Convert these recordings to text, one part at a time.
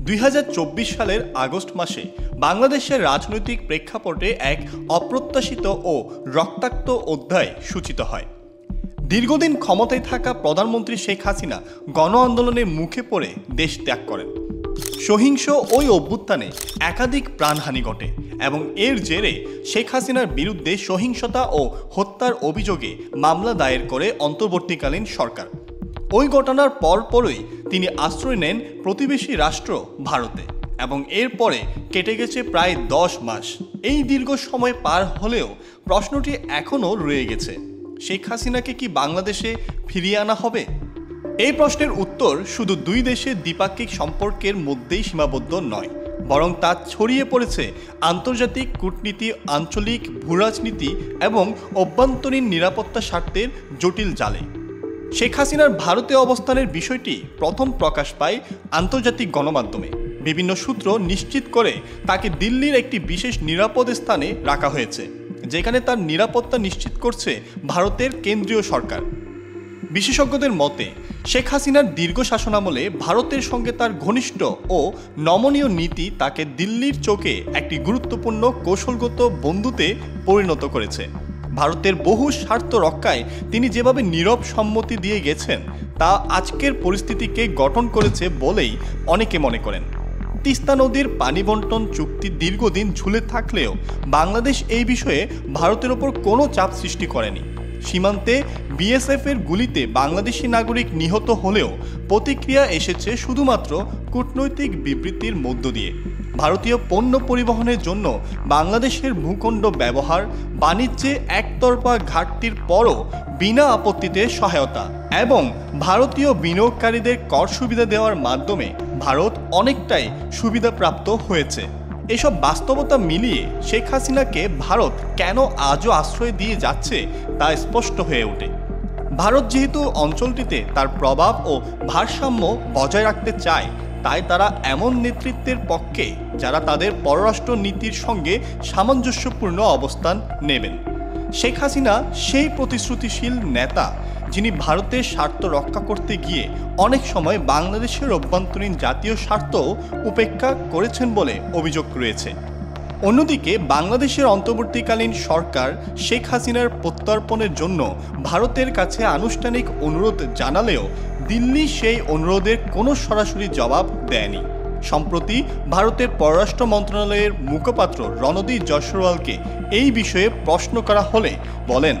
2024 সালের আগস্ট মাসে বাংলাদেশের রাজনৈতিক প্রেক্ষাপটে এক অপ্রত্যাশিত ও রক্তাক্ত অধ্যায় সূচিত হয়। দীর্ঘদিন ক্ষমতায় থাকা প্রধানমন্ত্রী শেখ হাসিনা গণ আন্দোলনের মুখে পড়ে দেশ ত্যাগ করেন। সহিংস ওই অভ্যুত্থানে একাধিক প্রাণহানি ঘটে এবং এর জেরে শেখ হাসিনার বিরুদ্ধে সহিংসতা ও হত্যার অভিযোগে মামলা দায়ের করে অন্তর্বর্তীকালীন সরকার। ওই ঘটনার পরপরই তিনি আশ্রয় নেন প্রতিবেশী রাষ্ট্র ভারতে এবং এরপরে কেটে গেছে প্রায় 10 মাস। এই দীর্ঘ সময় পার হলেও প্রশ্নটি এখনও রয়ে গেছে, শেখ হাসিনাকে কি বাংলাদেশে ফিরিয়ে আনা হবে? এই প্রশ্নের উত্তর শুধু দুই দেশের দ্বিপাক্ষিক সম্পর্কের মধ্যেই সীমাবদ্ধ নয়, বরং তা ছড়িয়ে পড়েছে আন্তর্জাতিক কূটনীতি, আঞ্চলিক ভূরাজনীতি এবং অভ্যন্তরীণ নিরাপত্তা স্বার্থের জটিল জালে। শেখ হাসিনার ভারতে অবস্থানের বিষয়টি প্রথম প্রকাশ পায় আন্তর্জাতিক গণমাধ্যমে। বিভিন্ন সূত্র নিশ্চিত করে তাকে দিল্লির একটি বিশেষ নিরাপদ স্থানে রাখা হয়েছে, যেখানে তার নিরাপত্তা নিশ্চিত করছে ভারতের কেন্দ্রীয় সরকার। বিশেষজ্ঞদের মতে শেখ হাসিনার দীর্ঘ শাসনামলে ভারতের সঙ্গে তার ঘনিষ্ঠ ও নমনীয় নীতি তাকে দিল্লির চোখে একটি গুরুত্বপূর্ণ কৌশলগত বন্ধুতে পরিণত করেছে। ভারতের বহু স্বার্থ রক্ষায় তিনি যেভাবে নীরব সম্মতি দিয়ে গেছেন তা আজকের পরিস্থিতিকে গঠন করেছে বলেই অনেকে মনে করেন। তিস্তা নদীর পানি বন্টন চুক্তি দীর্ঘদিন ঝুলে থাকলেও বাংলাদেশ এই বিষয়ে ভারতের ওপর কোনো চাপ সৃষ্টি করেনি। সীমান্তে বিএসএফের গুলিতে বাংলাদেশি নাগরিক নিহত হলেও প্রতিক্রিয়া এসেছে শুধুমাত্র কূটনৈতিক বিবৃতির মধ্য দিয়ে। ভারতীয় পণ্য পরিবহনের জন্য বাংলাদেশের ভূখণ্ড ব্যবহার, বাণিজ্যে একতরফা ঘাটতির পরও বিনা আপত্তিতে সহায়তা এবং ভারতীয় বিনিয়োগকারীদের কর সুবিধা দেওয়ার মাধ্যমে ভারত অনেকটাই সুবিধাপ্রাপ্ত হয়েছে। এসব বাস্তবতা মিলিয়ে শেখ হাসিনাকে ভারত কেন আজও আশ্রয় দিয়ে যাচ্ছে তা স্পষ্ট হয়ে ওঠে। ভারত যেহেতু অঞ্চলটিতে তার প্রভাব ও ভারসাম্য বজায় রাখতে চায়, তাই তারা এমন নেতৃত্বের পক্ষে যারা তাদের পররাষ্ট্র নীতির সঙ্গে সামঞ্জস্যপূর্ণ অবস্থান নেবেন। শেখ হাসিনা সেই প্রতিশ্রুতিশীল নেতা যিনি ভারতের স্বার্থ রক্ষা করতে গিয়ে অনেক সময় বাংলাদেশের অভ্যন্তরীণ জাতীয় স্বার্থ উপেক্ষা করেছেন বলে অভিযোগ রয়েছে। অন্যদিকে বাংলাদেশের অন্তর্বর্তীকালীন সরকার শেখ হাসিনার প্রত্যর্পণের জন্য ভারতের কাছে আনুষ্ঠানিক অনুরোধ জানালেও দিল্লি সেই অনুরোধের কোনো সরাসরি জবাব দেয়নি। সম্প্রতি ভারতের পররাষ্ট্র মন্ত্রণালয়ের মুখপাত্র রণদীপ জয়সওয়ালকে এই বিষয়ে প্রশ্ন করা হলে বলেন,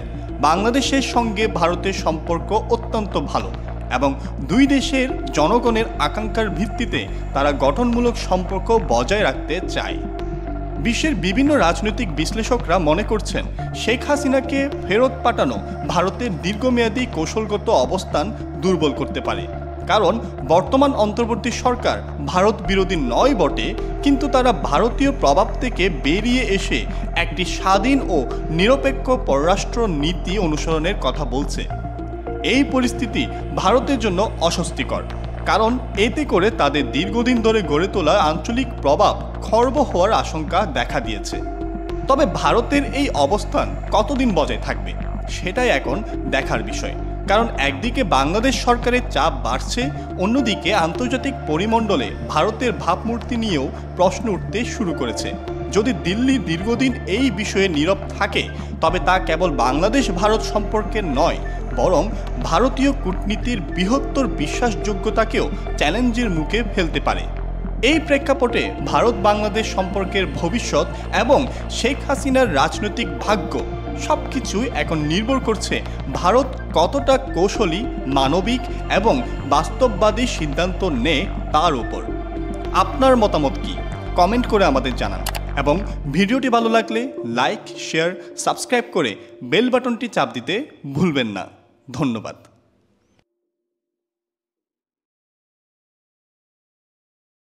বাংলাদেশের সঙ্গে ভারতের সম্পর্ক অত্যন্ত ভালো এবং দুই দেশের জনগণের আকাঙ্ক্ষার ভিত্তিতে তারা গঠনমূলক সম্পর্ক বজায় রাখতে চায়। বিশ্বের বিভিন্ন রাজনৈতিক বিশ্লেষকরা মনে করছেন শেখ হাসিনাকে ফেরত পাঠানো ভারতের দীর্ঘমেয়াদী কৌশলগত অবস্থান দুর্বল করতে পারে। কারণ বর্তমান অন্তর্বর্তী সরকার ভারত বিরোধী নয় বটে, কিন্তু তারা ভারতীয় প্রভাব থেকে বেরিয়ে এসে একটি স্বাধীন ও নিরপেক্ষ পররাষ্ট্র নীতি অনুসরণের কথা বলছে। এই পরিস্থিতি ভারতের জন্য অস্বস্তিকর, কারণ এতে করে তাদের দীর্ঘদিন ধরে গড়ে তোলা আঞ্চলিক প্রভাব খর্ব হওয়ার আশঙ্কা দেখা দিয়েছে। তবে ভারতের এই অবস্থান কতদিন বজায় থাকবে সেটাই এখন দেখার বিষয়। কারণ একদিকে বাংলাদেশ সরকারের চাপ বাড়ছে, অন্যদিকে আন্তর্জাতিক পরিমণ্ডলে ভারতের ভাবমূর্তি নিয়েও প্রশ্ন উঠতে শুরু করেছে। যদি দিল্লি দীর্ঘদিন এই বিষয়ে নীরব থাকে তবে তা কেবল বাংলাদেশ ভারত সম্পর্কের নয়, বরং ভারতীয় কূটনীতির বৃহত্তর বিশ্বাসযোগ্যতাকেও চ্যালেঞ্জের মুখে ফেলতে পারে। এই প্রেক্ষাপটে ভারত বাংলাদেশ সম্পর্কের ভবিষ্যৎ এবং শেখ হাসিনার রাজনৈতিক ভাগ্য সবকিছুই এখন নির্ভর করছে ভারত কতটা কৌশলী, মানবিক এবং বাস্তববাদী সিদ্ধান্ত নেয় তার উপর। আপনার মতামত কি? কমেন্ট করে আমাদের জানান এবং ভিডিওটি ভালো লাগলে লাইক, শেয়ার, সাবস্ক্রাইব করে বেল বাটনটি চাপ দিতে ভুলবেন না। ধন্যবাদ।